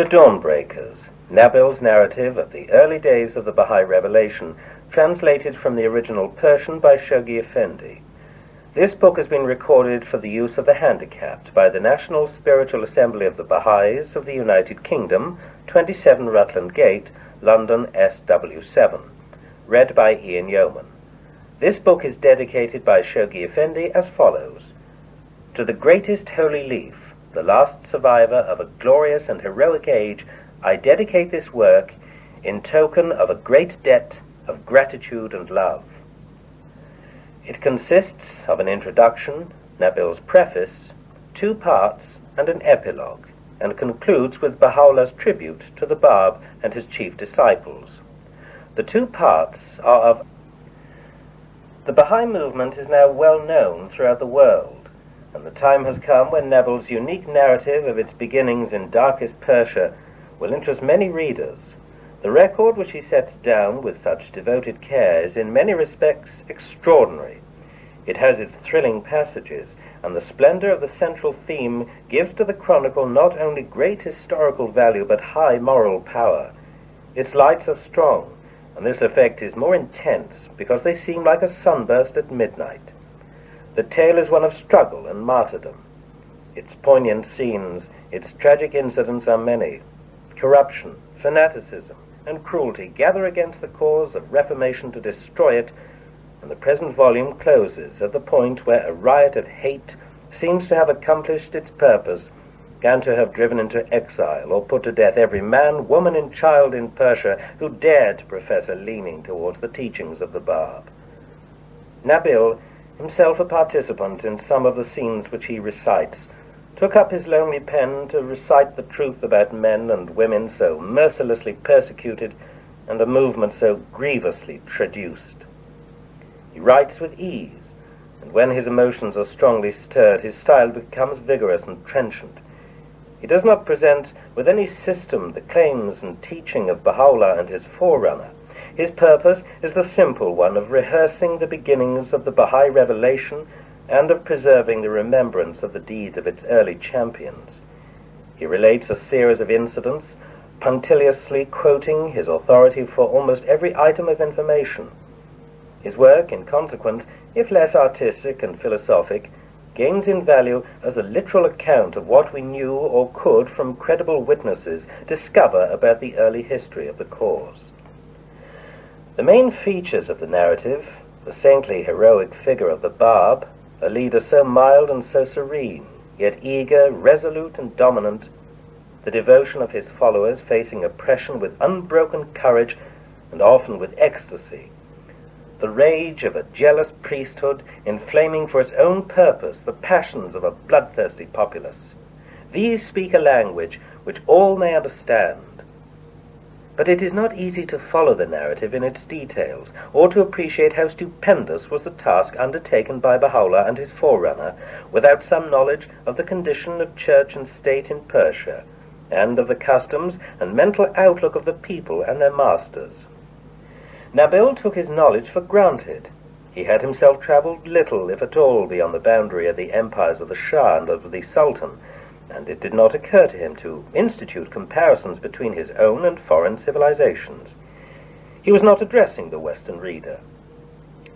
The Dawnbreakers, Nabil's narrative of the early days of the Baha'i revelation, translated from the original Persian by Shoghi Effendi. This book has been recorded for the use of the handicapped by the National Spiritual Assembly of the Baha'is of the United Kingdom, 27 Rutland Gate, London SW7. Read by Ian Yeoman. This book is dedicated by Shoghi Effendi as follows. To the greatest holy leaf, the last survivor of a glorious and heroic age, I dedicate this work in token of a great debt of gratitude and love. It consists of an introduction, Nabil's preface, 2 parts, and an epilogue, and concludes with Baha'u'llah's tribute to the Barb and his chief disciples. The 2 parts are of... The Baha'i movement is now well known throughout the world, and the time has come when Nabil's unique narrative of its beginnings in darkest Persia will interest many readers. The record which he sets down with such devoted care is in many respects extraordinary. It has its thrilling passages, and the splendor of the central theme gives to the chronicle not only great historical value but high moral power. Its lights are strong, and this effect is more intense because they seem like a sunburst at midnight. The tale is one of struggle and martyrdom. Its poignant scenes, its tragic incidents are many. Corruption, fanaticism, and cruelty gather against the cause of reformation to destroy it, and the present volume closes at the point where a riot of hate seems to have accomplished its purpose and to have driven into exile or put to death every man, woman, and child in Persia who dared to profess a leaning towards the teachings of the Barb. Nabil, himself a participant in some of the scenes which he recites, took up his lonely pen to recite the truth about men and women so mercilessly persecuted and a movement so grievously traduced. He writes with ease, and when his emotions are strongly stirred, his style becomes vigorous and trenchant. He does not present with any system the claims and teaching of Baha'u'llah and his forerunner. His purpose is the simple one of rehearsing the beginnings of the Baha'i revelation and of preserving the remembrance of the deeds of its early champions. He relates a series of incidents, punctiliously quoting his authority for almost every item of information. His work, in consequence, if less artistic and philosophic, gains in value as a literal account of what we knew or could from credible witnesses discover about the early history of the cause. The main features of the narrative, the saintly heroic figure of the Barb, a leader so mild and so serene, yet eager, resolute, and dominant, the devotion of his followers facing oppression with unbroken courage and often with ecstasy, the rage of a jealous priesthood inflaming for its own purpose the passions of a bloodthirsty populace. These speak a language which all may understand. But it is not easy to follow the narrative in its details, or to appreciate how stupendous was the task undertaken by Baha'u'llah and his forerunner, without some knowledge of the condition of church and state in Persia, and of the customs and mental outlook of the people and their masters. Nabil took his knowledge for granted. He had himself travelled little, if at all, beyond the boundary of the empires of the Shah and of the Sultan, and it did not occur to him to institute comparisons between his own and foreign civilizations. He was not addressing the Western reader,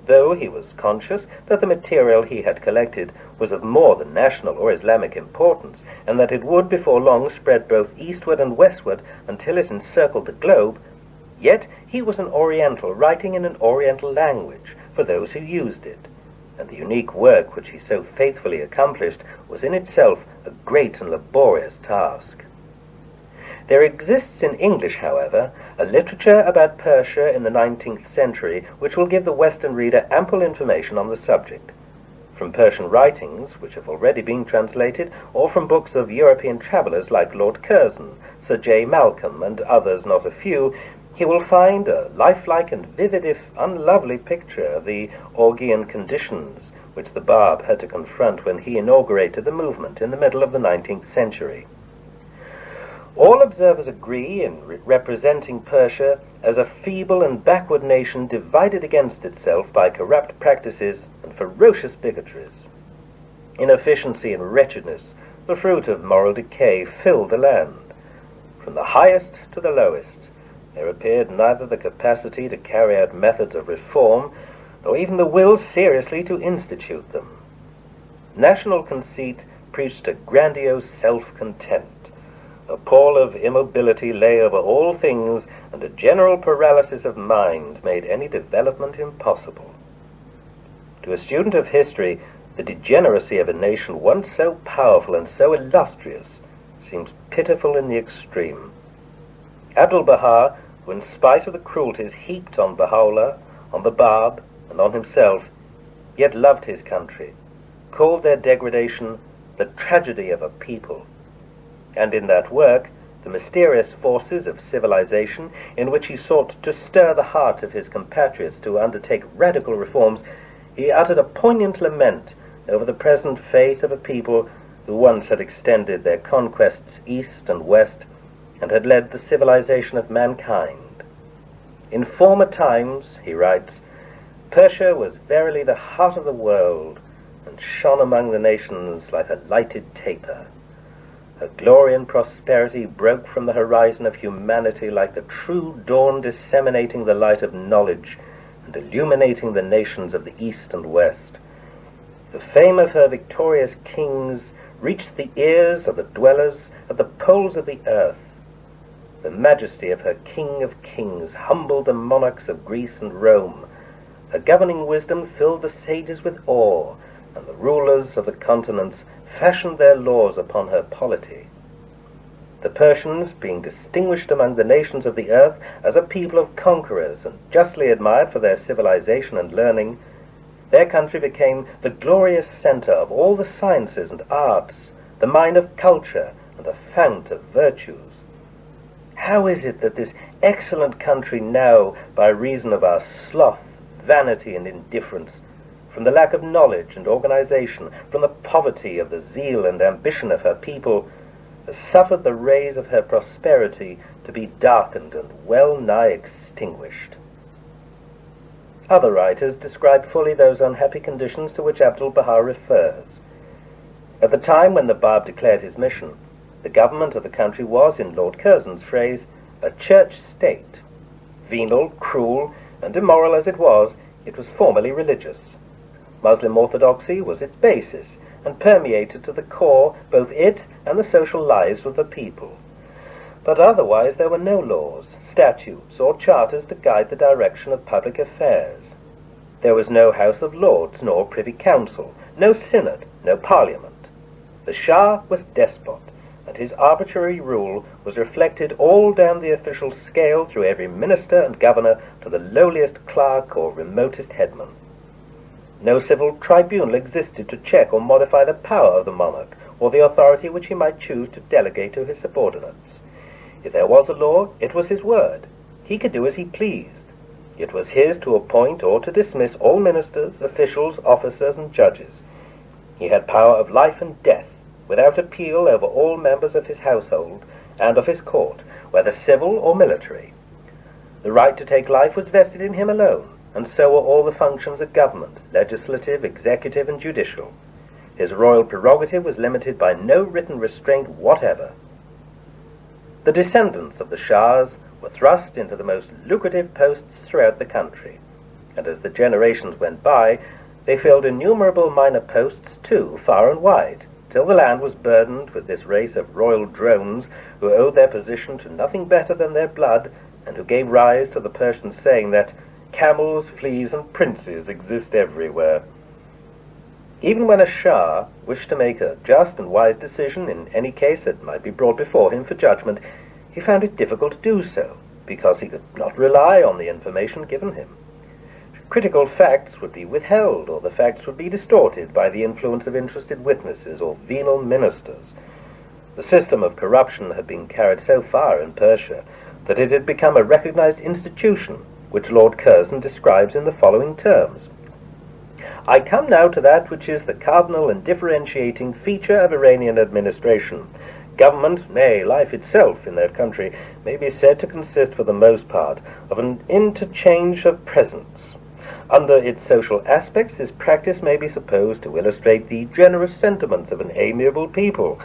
though he was conscious that the material he had collected was of more than national or Islamic importance, and that it would before long spread both eastward and westward until it encircled the globe. Yet he was an Oriental writing in an Oriental language for those who used it, and the unique work which he so faithfully accomplished was in itself a great and laborious task. There exists in English, however, a literature about Persia in the 19th century which will give the Western reader ample information on the subject. From Persian writings, which have already been translated, or from books of European travellers like Lord Curzon, Sir J. Malcolm, and others not a few, he will find a lifelike and vivid, if unlovely, picture of the Augean conditions which the Barb had to confront when he inaugurated the movement in the middle of the 19th century. All observers agree in representing Persia as a feeble and backward nation divided against itself by corrupt practices and ferocious bigotries. Inefficiency and wretchedness, the fruit of moral decay, filled the land. from the highest to the lowest, there appeared neither the capacity to carry out methods of reform, nor even the will seriously to institute them. National conceit preached a grandiose self-content. A pall of immobility lay over all things, and a general paralysis of mind made any development impossible. To a student of history, the degeneracy of a nation once so powerful and so illustrious seems pitiful in the extreme. Abdul-Baha, who in spite of the cruelties heaped on Baha'u'llah, on the Barb, and on himself, yet loved his country, called their degradation the tragedy of a people, and in that work, The Mysterious Forces of Civilization, in which he sought to stir the hearts of his compatriots to undertake radical reforms, he uttered a poignant lament over the present fate of a people who once had extended their conquests east and west, and had led the civilization of mankind. In former times, he writes, Persia was verily the heart of the world, and shone among the nations like a lighted taper. Her glory and prosperity broke from the horizon of humanity like the true dawn disseminating the light of knowledge and illuminating the nations of the east and west. The fame of her victorious kings reached the ears of the dwellers at the poles of the earth. The majesty of her King of Kings humbled the monarchs of Greece and Rome. Her governing wisdom filled the sages with awe, and the rulers of the continents fashioned their laws upon her polity. The Persians, being distinguished among the nations of the earth as a people of conquerors and justly admired for their civilization and learning, their country became the glorious center of all the sciences and arts, the mine of culture, and the fount of virtues. How is it that this excellent country now, by reason of our sloth, vanity, and indifference, from the lack of knowledge and organization, from the poverty of the zeal and ambition of her people, has suffered the rays of her prosperity to be darkened and well nigh extinguished? Other writers describe fully those unhappy conditions to which Abdul-Baha refers. At the time when the Barb declared his mission, the government of the country was, in Lord Curzon's phrase, a church state. Venal, cruel, and immoral as it was formally religious. Muslim orthodoxy was its basis, and permeated to the core both it and the social lives of the people. But otherwise there were no laws, statutes, or charters to guide the direction of public affairs. There was no House of Lords, nor Privy Council, no synod, no parliament. The Shah was despot, and his arbitrary rule was reflected all down the official scale through every minister and governor to the lowliest clerk or remotest headman. No civil tribunal existed to check or modify the power of the monarch, or the authority which he might choose to delegate to his subordinates. If there was a law, it was his word. He could do as he pleased. It was his to appoint or to dismiss all ministers, officials, officers, and judges. He had power of life and death, without appeal, over all members of his household and of his court, whether civil or military. The right to take life was vested in him alone, and so were all the functions of government, legislative, executive, and judicial. His royal prerogative was limited by no written restraint whatever. The descendants of the Shahs were thrust into the most lucrative posts throughout the country, and as the generations went by, they filled innumerable minor posts too, far and wide, till the land was burdened with this race of royal drones who owed their position to nothing better than their blood, and who gave rise to the Persian saying that camels, fleas, and princes exist everywhere. Even when a Shah wished to make a just and wise decision in any case that might be brought before him for judgment, he found it difficult to do so, because he could not rely on the information given him. Critical facts would be withheld, or the facts would be distorted by the influence of interested witnesses or venal ministers. The system of corruption had been carried so far in Persia that it had become a recognized institution, which Lord Curzon describes in the following terms. I come now to that which is the cardinal and differentiating feature of Iranian administration. Government, nay, life itself in that country, may be said to consist for the most part of an interchange of presents. Under its social aspects, this practice may be supposed to illustrate the generous sentiments of an amiable people.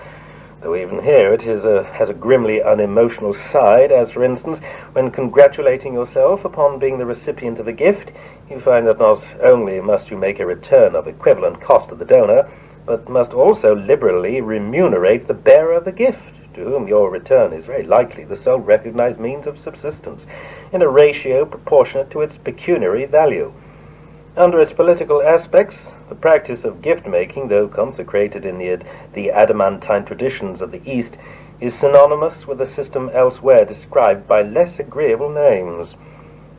though even here it has a grimly unemotional side, as for instance, when congratulating yourself upon being the recipient of a gift, you find that not only must you make a return of equivalent cost to the donor, but must also liberally remunerate the bearer of the gift, to whom your return is very likely the sole recognized means of subsistence, in a ratio proportionate to its pecuniary value. Under its political aspects, the practice of gift-making, though consecrated in the adamantine traditions of the East, is synonymous with a system elsewhere described by less agreeable names.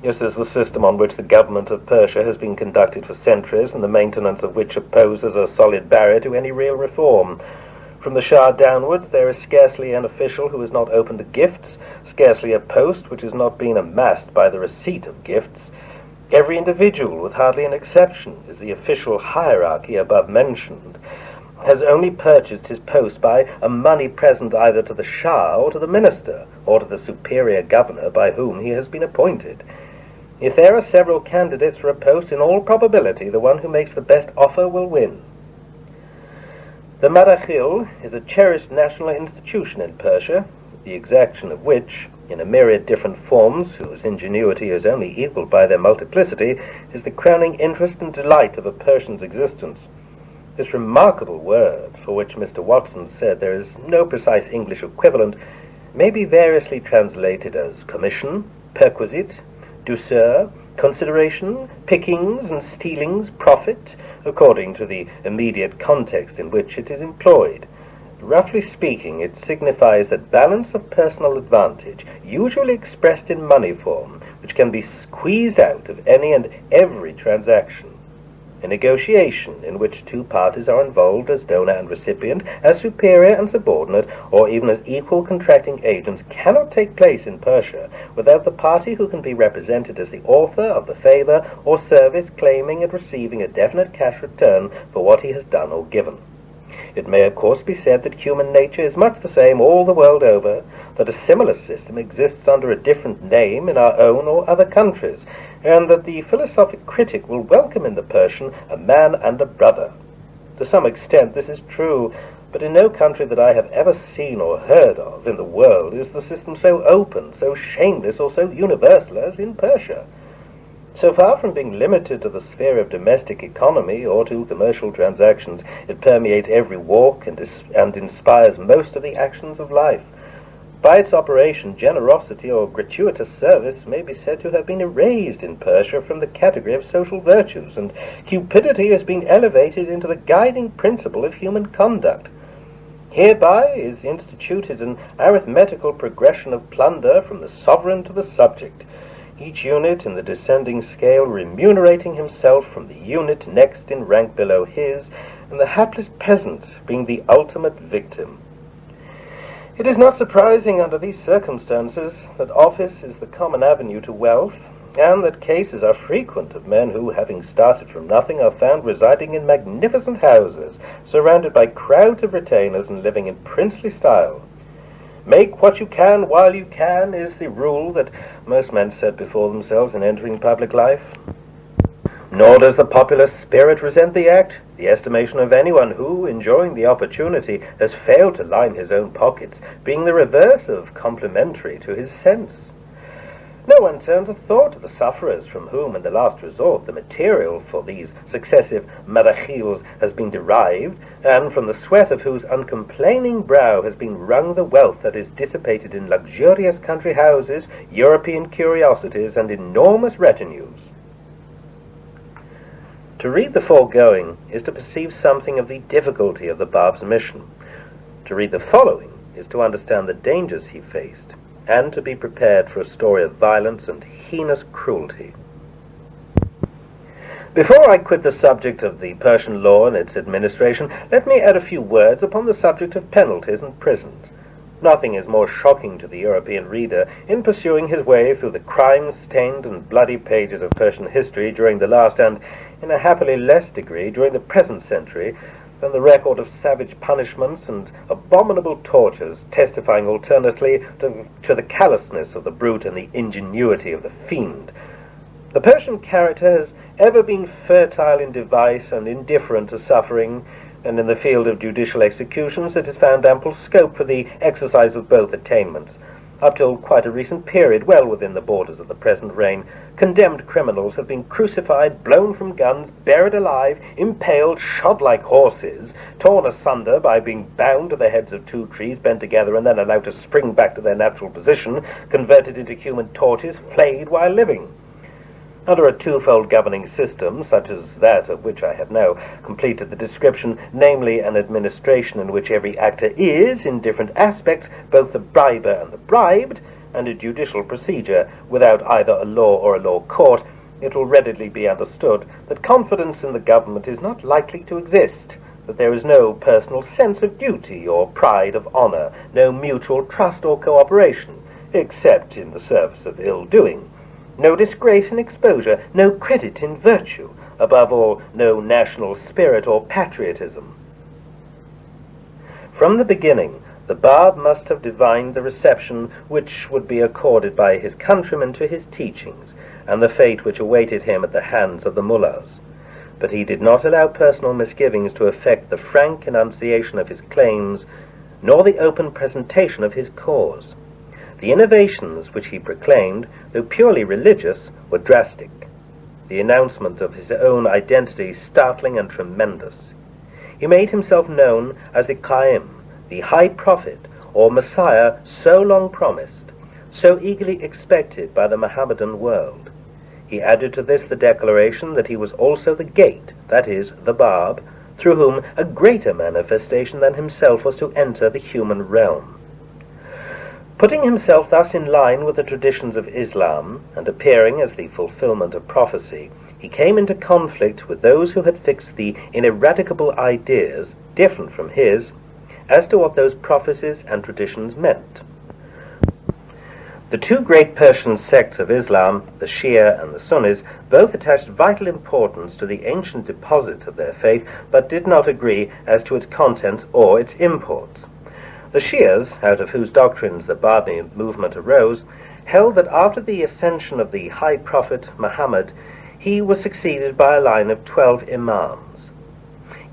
This is the system on which the government of Persia has been conducted for centuries, and the maintenance of which opposes a solid barrier to any real reform. From the Shah downwards, there is scarcely an official who is not open to gifts, scarcely a post which has not been amassed by the receipt of gifts. Every individual, with hardly an exception, is the official hierarchy above mentioned, has only purchased his post by a money present either to the Shah or to the minister, or to the superior governor by whom he has been appointed. If there are several candidates for a post, in all probability the one who makes the best offer will win. The martyrdom is a cherished national institution in Persia, the exaction of which, in a myriad different forms, whose ingenuity is only equalled by their multiplicity, is the crowning interest and delight of a Persian's existence. This remarkable word, for which Mr. Watson said there is no precise English equivalent, may be variously translated as commission, perquisite, douceur, consideration, pickings and stealings, profit, according to the immediate context in which it is employed. Roughly speaking, it signifies that balance of personal advantage, usually expressed in money form, which can be squeezed out of any and every transaction. A negotiation in which two parties are involved as donor and recipient, as superior and subordinate, or even as equal contracting agents, cannot take place in Persia without the party who can be represented as the author of the favor or service claiming and receiving a definite cash return for what he has done or given. It may of course be said that human nature is much the same all the world over, that a similar system exists under a different name in our own or other countries, and that the philosophic critic will welcome in the Persian a man and a brother. To some extent this is true, but in no country that I have ever seen or heard of in the world is the system so open, so shameless, or so universal as in Persia. So far from being limited to the sphere of domestic economy or to commercial transactions, it permeates every walk and inspires most of the actions of life. By its operation, generosity or gratuitous service may be said to have been erased in Persia from the category of social virtues, and cupidity has been elevated into the guiding principle of human conduct. Hereby is instituted an arithmetical progression of plunder from the sovereign to the subject, each unit in the descending scale remunerating himself from the unit next in rank below his, and the hapless peasant being the ultimate victim. It is not surprising under these circumstances that office is the common avenue to wealth, and that cases are frequent of men who, having started from nothing, are found residing in magnificent houses, surrounded by crowds of retainers and living in princely style. Make what you can while you can is the rule that most men set before themselves in entering public life. Nor does the popular spirit resent the act, the estimation of anyone who, enjoying the opportunity, has failed to line his own pockets, being the reverse of complimentary to his sense. No one turns a thought to the sufferers from whom, in the last resort, the material for these successive marakhils has been derived, and from the sweat of whose uncomplaining brow has been wrung the wealth that is dissipated in luxurious country houses, European curiosities, and enormous retinues. To read the foregoing is to perceive something of the difficulty of the Barb's mission. To read the following is to understand the dangers he faced, and to be prepared for a story of violence and heinous cruelty. Before I quit the subject of the Persian law and its administration, let me add a few words upon the subject of penalties and prisons. Nothing is more shocking to the European reader in pursuing his way through the crime-stained and bloody pages of Persian history during the last and, in a happily less degree, during the present century, than the record of savage punishments and abominable tortures, testifying alternately to the callousness of the brute and the ingenuity of the fiend. The Persian character has ever been fertile in device and indifferent to suffering, and in the field of judicial executions it has found ample scope for the exercise of both attainments. Up till quite a recent period, well within the borders of the present reign, condemned criminals have been crucified, blown from guns, buried alive, impaled, shod like horses, torn asunder by being bound to the heads of two trees, bent together, and then allowed to spring back to their natural position, converted into human torches, flayed while living. Under a twofold governing system, such as that of which I have now completed the description, namely an administration in which every actor is, in different aspects, both the briber and the bribed, and a judicial procedure without either a law or a law court, it will readily be understood that confidence in the government is not likely to exist, that there is no personal sense of duty or pride of honor, no mutual trust or cooperation, except in the service of ill-doing, no disgrace in exposure, no credit in virtue, above all, no national spirit or patriotism. From the beginning, the Barb must have divined the reception which would be accorded by his countrymen to his teachings, and the fate which awaited him at the hands of the mullahs. But he did not allow personal misgivings to affect the frank enunciation of his claims, nor the open presentation of his cause. The innovations which he proclaimed, though purely religious, were drastic, the announcement of his own identity startling and tremendous. He made himself known as the Qaim, the High Prophet, or Messiah so long promised, so eagerly expected by the Mohammedan world. He added to this the declaration that he was also the gate, that is, the Barb, through whom a greater manifestation than himself was to enter the human realm. Putting himself thus in line with the traditions of Islam, and appearing as the fulfillment of prophecy, he came into conflict with those who had fixed the ineradicable ideas, different from his, as to what those prophecies and traditions meant. The two great Persian sects of Islam, the Shia and the Sunnis, both attached vital importance to the ancient deposit of their faith, but did not agree as to its contents or its imports. The Shias, out of whose doctrines the Baha'i movement arose, held that after the ascension of the High Prophet Muhammad, he was succeeded by a line of 12 imams.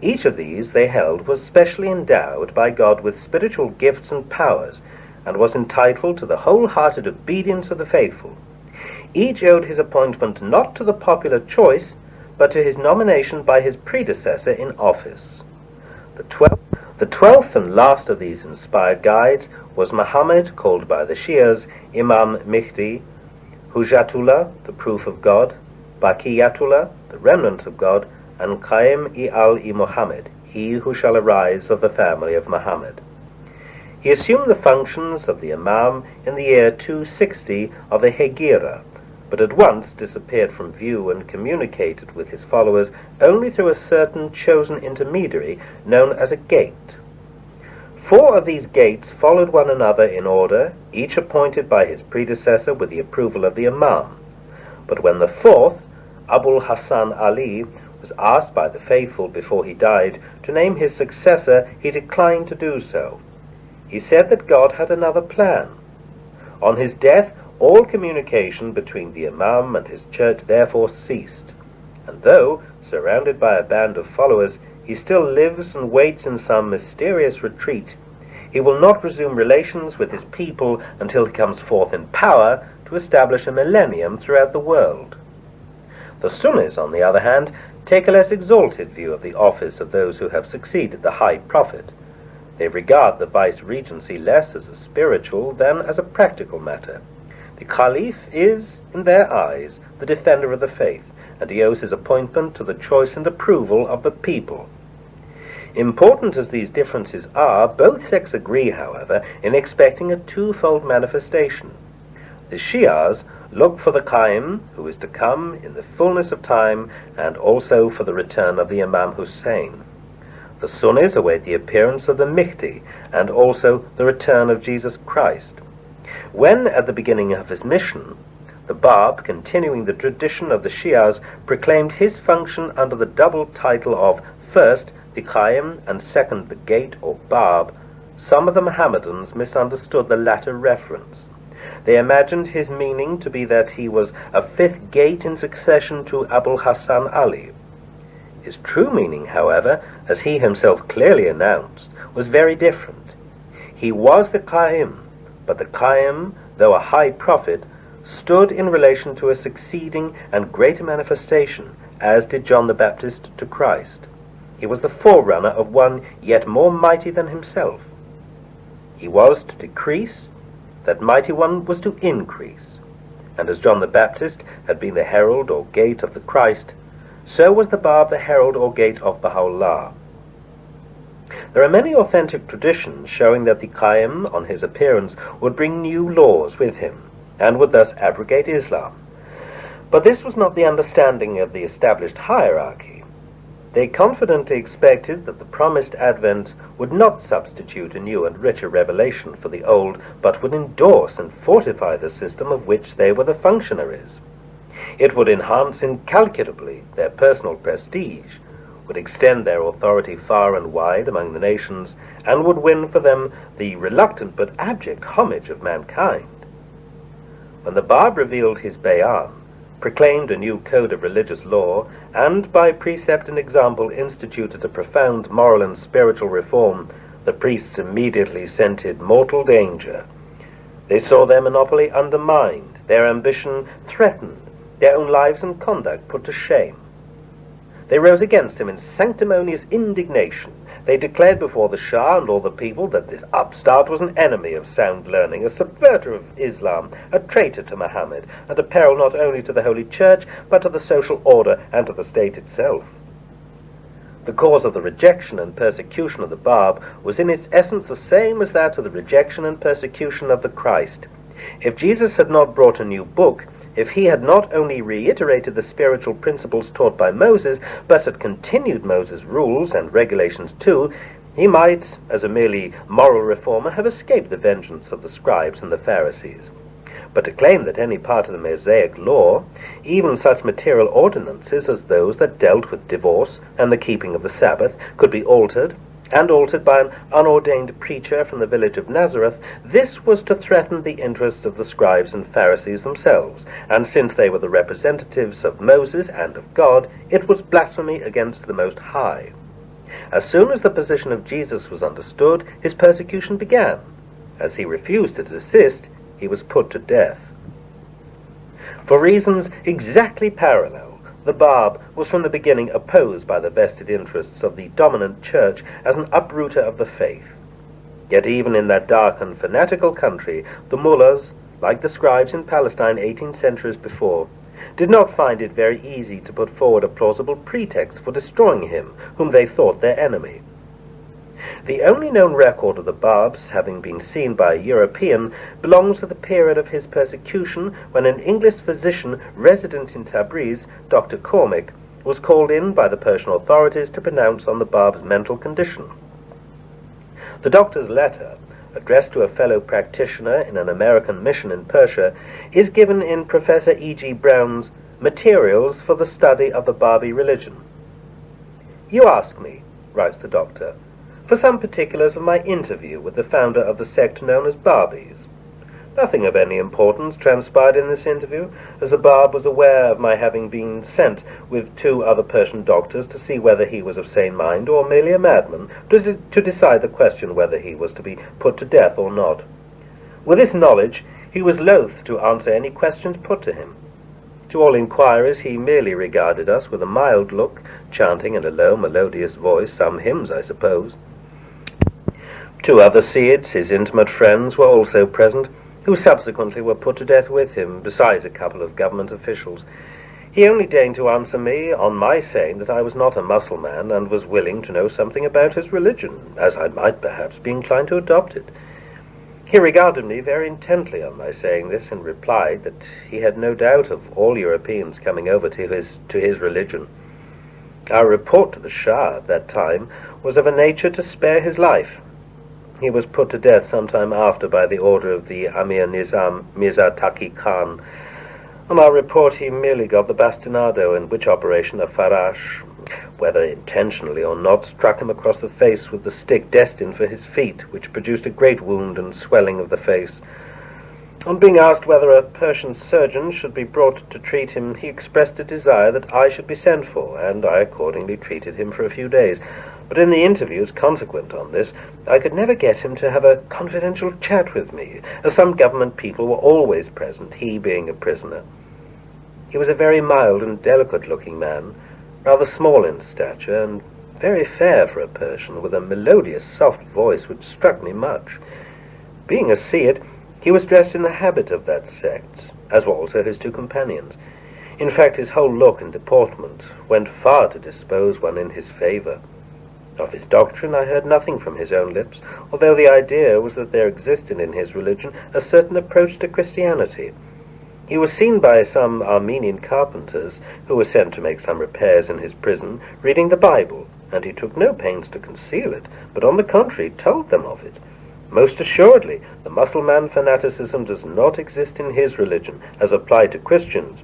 Each of these, they held, was specially endowed by God with spiritual gifts and powers, and was entitled to the wholehearted obedience of the faithful. Each owed his appointment not to the popular choice, but to his nomination by his predecessor in office. The 12th and last of these inspired guides was Muhammad, called by the Shias Imam Mihdi, Hujjatullah, the proof of God, Baqiyatullah, the remnant of God, and Qaim-i Muhammad, he who shall arise of the family of Muhammad. He assumed the functions of the Imam in the year 260 of the Hegira, but at once disappeared from view and communicated with his followers only through a certain chosen intermediary known as a gate. 4 of these gates followed one another in order, each appointed by his predecessor with the approval of the Imam. But when the 4th, Abul Hasan Ali, was asked by the faithful before he died to name his successor, he declined to do so. He said that God had another plan. On his death, all communication between the Imam and his church therefore ceased, and though, surrounded by a band of followers, he still lives and waits in some mysterious retreat, he will not resume relations with his people until he comes forth in power to establish a millennium throughout the world. The Sunnis, on the other hand, take a less exalted view of the office of those who have succeeded the High Prophet. They regard the vice-regency less as a spiritual than as a practical matter. The Caliph is, in their eyes, the defender of the faith, and he owes his appointment to the choice and approval of the people. Important as these differences are, both sects agree, however, in expecting a twofold manifestation. The Shias look for the Qaim, who is to come in the fullness of time, and also for the return of the Imam Hussein. The Sunnis await the appearance of the Mihdi, and also the return of Jesus Christ. When, at the beginning of his mission, the Barb, continuing the tradition of the Shias, proclaimed his function under the double title of first the Qaim and second the Gate or Barb, some of the Mohammedans misunderstood the latter reference. They imagined his meaning to be that he was a 5th gate in succession to Abul Hasan Ali. His true meaning, however, as he himself clearly announced, was very different. He was the Qaim, but the Qaim, though a high prophet, stood in relation to a succeeding and greater manifestation, as did John the Baptist to Christ. He was the forerunner of one yet more mighty than himself. He was to decrease, that mighty one was to increase. And as John the Baptist had been the herald or gate of the Christ, so was the Barb the herald or gate of Baha'u'llah. There are many authentic traditions showing that the Qaim, on his appearance, would bring new laws with him, and would thus abrogate Islam. But this was not the understanding of the established hierarchy. They confidently expected that the promised advent would not substitute a new and richer revelation for the old, but would endorse and fortify the system of which they were the functionaries. It would enhance incalculably their personal prestige, would extend their authority far and wide among the nations, and would win for them the reluctant but abject homage of mankind. When the Barb revealed his bayan, proclaimed a new code of religious law, and by precept and example instituted a profound moral and spiritual reform, the priests immediately scented mortal danger. They saw their monopoly undermined, their ambition threatened, their own lives and conduct put to shame. They rose against him in sanctimonious indignation. They declared before the Shah and all the people that this upstart was an enemy of sound learning, a subverter of Islam, a traitor to Muhammad, and a peril not only to the Holy Church, but to the social order and to the state itself. The cause of the rejection and persecution of the Barb was in its essence the same as that of the rejection and persecution of the Christ. If Jesus had not brought a new book, if he had not only reiterated the spiritual principles taught by Moses, but had continued Moses' rules and regulations too, he might, as a merely moral reformer, have escaped the vengeance of the scribes and the Pharisees. But to claim that any part of the Mosaic law, even such material ordinances as those that dealt with divorce and the keeping of the Sabbath, could be altered, and altered by an unordained preacher from the village of Nazareth, this was to threaten the interests of the scribes and Pharisees themselves, and since they were the representatives of Moses and of God, it was blasphemy against the Most High. As soon as the position of Jesus was understood, his persecution began. As he refused to desist, he was put to death. For reasons exactly parallel, the Barb was from the beginning opposed by the vested interests of the dominant church as an uprooter of the faith. Yet even in that dark and fanatical country, the mullahs, like the scribes in Palestine 18 centuries before, did not find it very easy to put forward a plausible pretext for destroying him whom they thought their enemy. The only known record of the Barb's having been seen by a European belongs to the period of his persecution, when an English physician resident in Tabriz, Dr. Cormick, was called in by the Persian authorities to pronounce on the Barb's mental condition. The doctor's letter, addressed to a fellow practitioner in an American mission in Persia, is given in Professor E.G. Brown's Materials for the Study of the Baha'i Religion. "You ask me," writes the doctor, "for some particulars of my interview with the founder of the sect known as Barbis. Nothing of any importance transpired in this interview, as the Barb was aware of my having been sent with 2 other Persian doctors to see whether he was of sane mind or merely a madman, to decide the question whether he was to be put to death or not. With this knowledge, he was loath to answer any questions put to him. To all inquiries he merely regarded us with a mild look, chanting in a low melodious voice some hymns, I suppose. 2 other Seids, his intimate friends, were also present, who subsequently were put to death with him, besides a couple of government officials. He only deigned to answer me on my saying that I was not a Mussulman and was willing to know something about his religion, as I might perhaps be inclined to adopt it. He regarded me very intently on my saying this, and replied that he had no doubt of all Europeans coming over to his religion. Our report to the Shah at that time was of a nature to spare his life. He was put to death some time after by the order of the Amir Nizam Mirza Taqi Khan. On our report he merely got the bastinado, in which operation a Farash, whether intentionally or not, struck him across the face with the stick destined for his feet, which produced a great wound and swelling of the face. On being asked whether a Persian surgeon should be brought to treat him, he expressed a desire that I should be sent for, and I accordingly treated him for a few days. But in the interviews consequent on this, I could never get him to have a confidential chat with me, as some government people were always present, he being a prisoner. He was a very mild and delicate-looking man, rather small in stature, and very fair for a Persian, with a melodious, soft voice which struck me much. Being a Cid, he was dressed in the habit of that sect, as were also his two companions. In fact, his whole look and deportment went far to dispose one in his favour. Of his doctrine I heard nothing from his own lips, although the idea was that there existed in his religion a certain approach to Christianity. He was seen by some Armenian carpenters, who were sent to make some repairs in his prison, reading the Bible, and he took no pains to conceal it, but on the contrary told them of it. Most assuredly, the Mussulman fanaticism does not exist in his religion, as applied to Christians,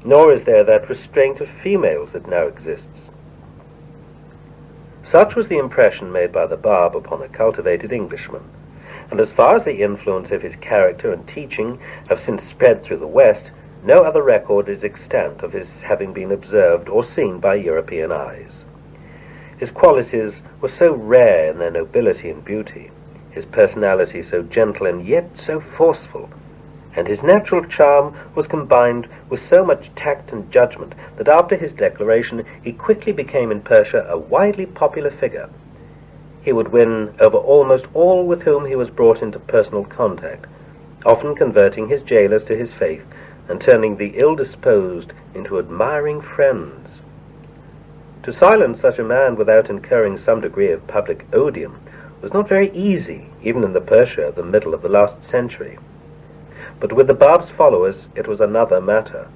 nor is there that restraint of females that now exists. Such was the impression made by the Barb upon a cultivated Englishman, and as far as the influence of his character and teaching have since spread through the West, no other record is extant of his having been observed or seen by European eyes. His qualities were so rare in their nobility and beauty, his personality so gentle and yet so forceful, and his natural charm was combined with so much tact and judgment that after his declaration he quickly became in Persia a widely popular figure. He would win over almost all with whom he was brought into personal contact, often converting his jailers to his faith and turning the ill-disposed into admiring friends. To silence such a man without incurring some degree of public odium was not very easy, even in the Persia of the middle of the last century. But with the Barb's followers it was another matter.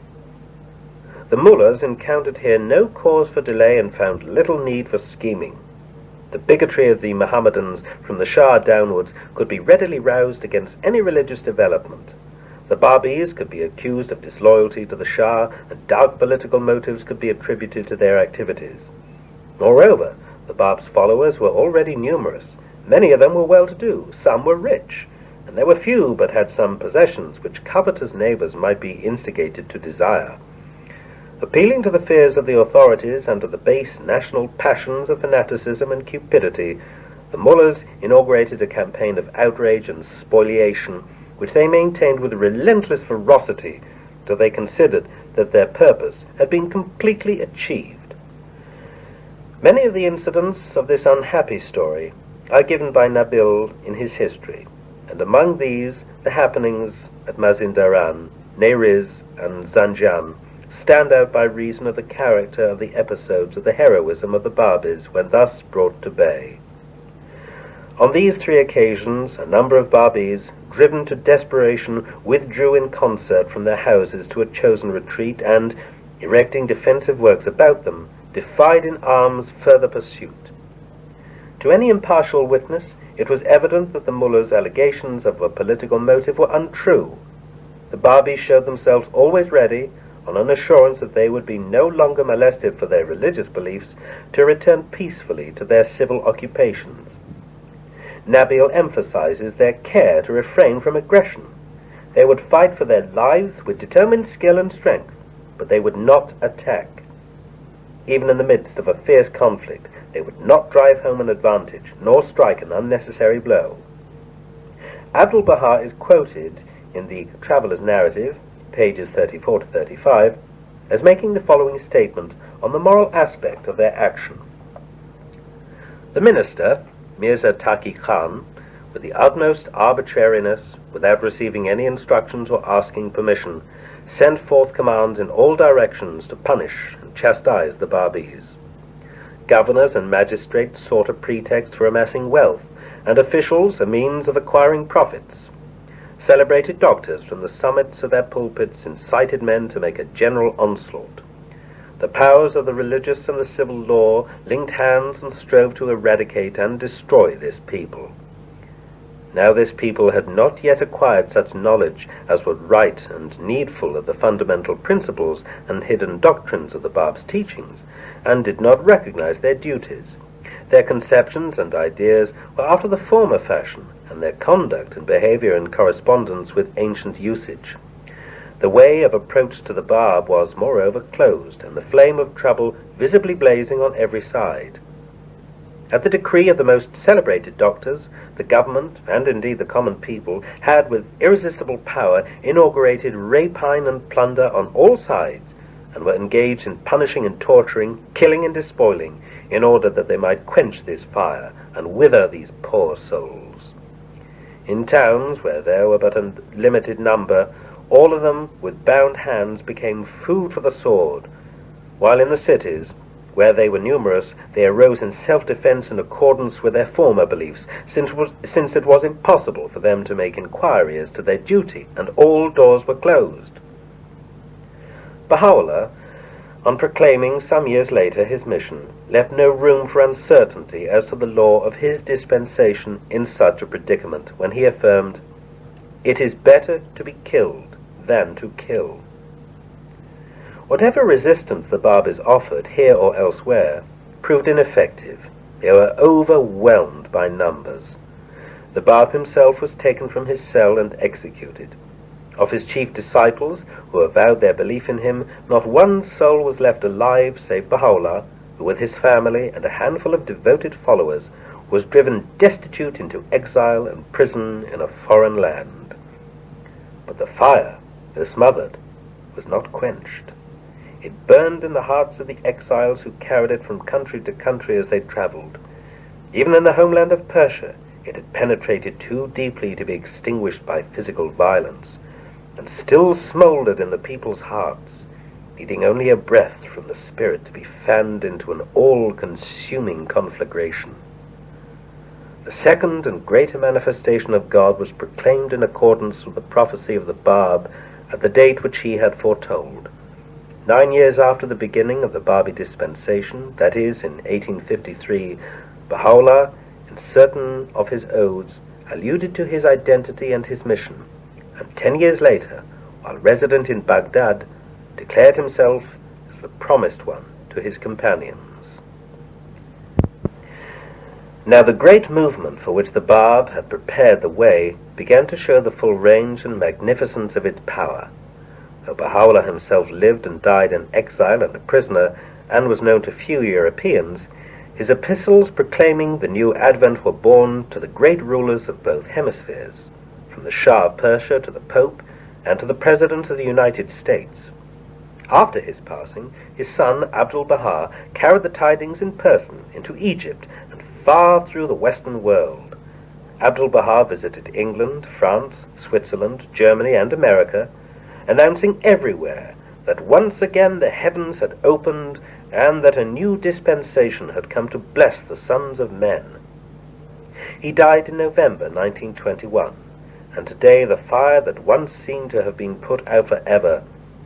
The mullahs encountered here no cause for delay and found little need for scheming. The bigotry of the Mohammedans from the Shah downwards could be readily roused against any religious development. The Barbis could be accused of disloyalty to the Shah, and dark political motives could be attributed to their activities. Moreover, the Barb's followers were already numerous. Many of them were well-to-do, some were rich, and there were few but had some possessions which covetous neighbours might be instigated to desire. Appealing to the fears of the authorities and to the base national passions of fanaticism and cupidity, the mullahs inaugurated a campaign of outrage and spoliation, which they maintained with relentless ferocity till they considered that their purpose had been completely achieved. Many of the incidents of this unhappy story are given by Nabil in his history, and among these the happenings at Mazindaran, Neriz, and Zanjan stand out by reason of the character of the episodes of the heroism of the Barbis when thus brought to bay. On these three occasions a number of Barbis, driven to desperation, withdrew in concert from their houses to a chosen retreat and, erecting defensive works about them, defied in arms further pursuit. To any impartial witness, it was evident that the mullah's allegations of a political motive were untrue. The Barbis showed themselves always ready, on an assurance that they would be no longer molested for their religious beliefs, to return peacefully to their civil occupations. Nabil emphasizes their care to refrain from aggression. They would fight for their lives with determined skill and strength, but they would not attack. Even in the midst of a fierce conflict, they would not drive home an advantage, nor strike an unnecessary blow. Abdul-Baha is quoted in the Traveller's Narrative, pages 34 to 35, as making the following statement on the moral aspect of their action. The minister, Mirza Taqi Khan, with the utmost arbitrariness, without receiving any instructions or asking permission, sent forth commands in all directions to punish and chastise the Barbis. Governors and magistrates sought a pretext for amassing wealth, and officials a means of acquiring profits. Celebrated doctors from the summits of their pulpits incited men to make a general onslaught. The powers of the religious and the civil law linked hands and strove to eradicate and destroy this people. Now this people had not yet acquired such knowledge as was right and needful of the fundamental principles and hidden doctrines of the Barb's teachings, and did not recognize their duties. Their conceptions and ideas were after the former fashion, and their conduct and behavior in correspondence with ancient usage. The way of approach to the Barb was, moreover, closed, and the flame of trouble visibly blazing on every side. At the decree of the most celebrated doctors, the government, and indeed the common people, had with irresistible power inaugurated rapine and plunder on all sides, and were engaged in punishing and torturing, killing and despoiling, in order that they might quench this fire and wither these poor souls. In towns where there were but a limited number, all of them with bound hands became food for the sword, while in the cities, where they were numerous, they arose in self-defense in accordance with their former beliefs, since it was impossible for them to make inquiry as to their duty, and all doors were closed. Baha'u'llah, on proclaiming some years later his mission, left no room for uncertainty as to the law of his dispensation in such a predicament, when he affirmed, "It is better to be killed than to kill." Whatever resistance the Babis offered, here or elsewhere, proved ineffective. They were overwhelmed by numbers. The Barb himself was taken from his cell and executed. Of his chief disciples, who avowed their belief in him, not one soul was left alive save Baha'u'llah, who with his family and a handful of devoted followers was driven destitute into exile and prison in a foreign land. But the fire, though smothered, was not quenched. It burned in the hearts of the exiles who carried it from country to country as they travelled. Even in the homeland of Persia, it had penetrated too deeply to be extinguished by physical violence, and still smouldered in the people's hearts, needing only a breath from the spirit to be fanned into an all-consuming conflagration. The second and greater manifestation of God was proclaimed in accordance with the prophecy of the Barb at the date which he had foretold. 9 years after the beginning of the Babi dispensation, that is, in 1853, Baha'u'llah, in certain of his odes, alluded to his identity and his mission, and 10 years later, while resident in Baghdad, declared himself as the promised one to his companions. Now the great movement for which the Barb had prepared the way began to show the full range and magnificence of its power. Though Baha'u'llah himself lived and died in exile and a prisoner, and was known to few Europeans, his epistles proclaiming the new advent were borne to the great rulers of both hemispheres, from the Shah of Persia to the Pope, and to the President of the United States. After his passing, his son Abdul-Baha carried the tidings in person into Egypt and far through the Western world. Abdul-Baha visited England, France, Switzerland, Germany, and America, announcing everywhere that once again the heavens had opened and that a new dispensation had come to bless the sons of men. He died in November 1921, and today the fire that once seemed to have been put out forever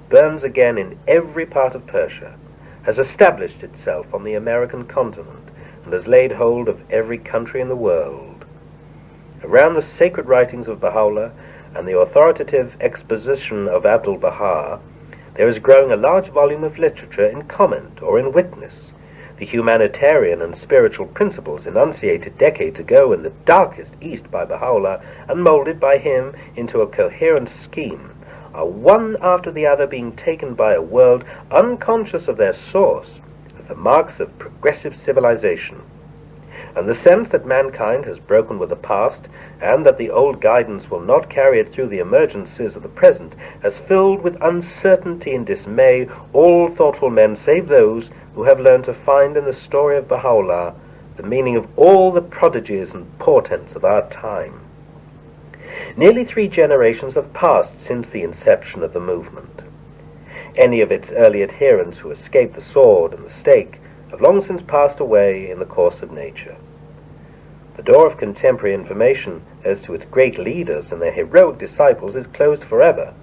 burns again in every part of Persia, has established itself on the American continent, and has laid hold of every country in the world. Around the sacred writings of Baha'u'llah and the authoritative exposition of Abdul-Baha, there is growing a large volume of literature in comment or in witness. The humanitarian and spiritual principles enunciated decades ago in the darkest East by Baha'u'llah and molded by him into a coherent scheme are one after the other being taken by a world unconscious of their source as the marks of progressive civilization. And the sense that mankind has broken with the past, and that the old guidance will not carry it through the emergencies of the present, has filled with uncertainty and dismay all thoughtful men save those who have learned to find in the story of Baha'u'llah the meaning of all the prodigies and portents of our time. Nearly 3 generations have passed since the inception of the movement. Any of its early adherents who escaped the sword and the stake have long since passed away in the course of nature. The door of contemporary information as to its great leaders and their heroic disciples is closed forever.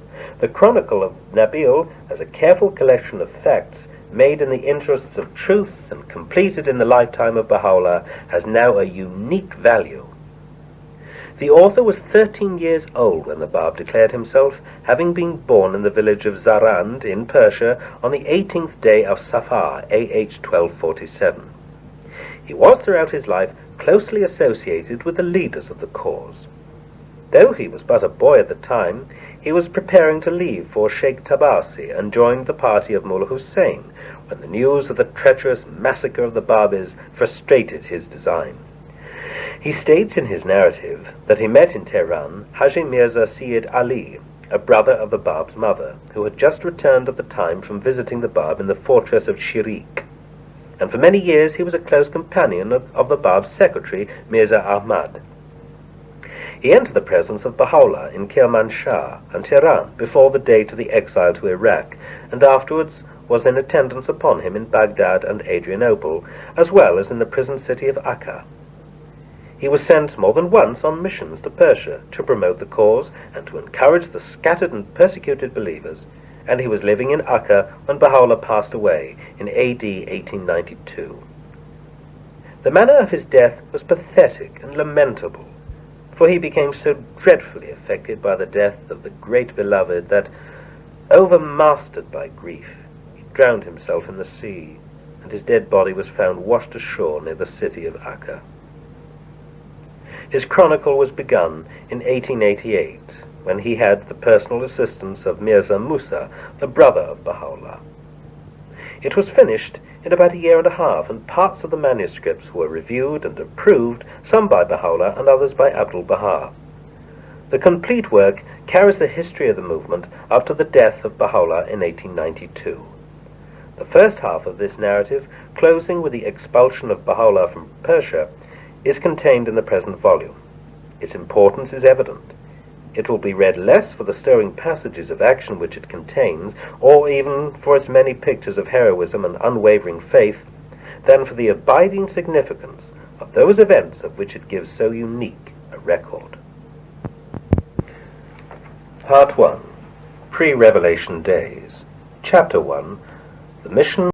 The chronicle of Nabil, as a careful collection of facts made in the interests of truth and completed in the lifetime of Baha'u'llah, has now a unique value. The author was 13 years old when the Barb declared himself, having been born in the village of Zarand in Persia on the 18th day of Safar, AH 1247. He was throughout his life closely associated with the leaders of the cause. Though he was but a boy at the time, he was preparing to leave for Sheikh Tabasi and joined the party of Mullah Hussein when the news of the treacherous massacre of the Babis frustrated his design. He states in his narrative that he met in Tehran Haji Mirza Syed Ali, a brother of the Barb's mother, who had just returned at the time from visiting the Barb in the fortress of Shirik, and for many years he was a close companion of the Barb's secretary, Mirza Ahmad. He entered the presence of Baha'u'llah in Kermanshah and Tehran before the date of the exile to Iraq, and afterwards was in attendance upon him in Baghdad and Adrianople, as well as in the prison city of Akka. He was sent more than once on missions to Persia to promote the cause and to encourage the scattered and persecuted believers, and he was living in Akka when Baha'u'llah passed away in AD 1892. The manner of his death was pathetic and lamentable, for he became so dreadfully affected by the death of the great beloved that, overmastered by grief, he drowned himself in the sea, and his dead body was found washed ashore near the city of Akka. His chronicle was begun in 1888, when he had the personal assistance of Mirza Musa, the brother of Baha'u'llah. It was finished in about a year and a half, and parts of the manuscripts were reviewed and approved, some by Baha'u'llah and others by Abdul-Baha. The complete work carries the history of the movement up to the death of Baha'u'llah in 1892. The first half of this narrative, closing with the expulsion of Baha'u'llah from Persia, is contained in the present volume. Its importance is evident. It will be read less for the stirring passages of action which it contains, or even for its many pictures of heroism and unwavering faith, than for the abiding significance of those events of which it gives so unique a record. Part 1. Pre-Revelation Days. Chapter 1. The Mission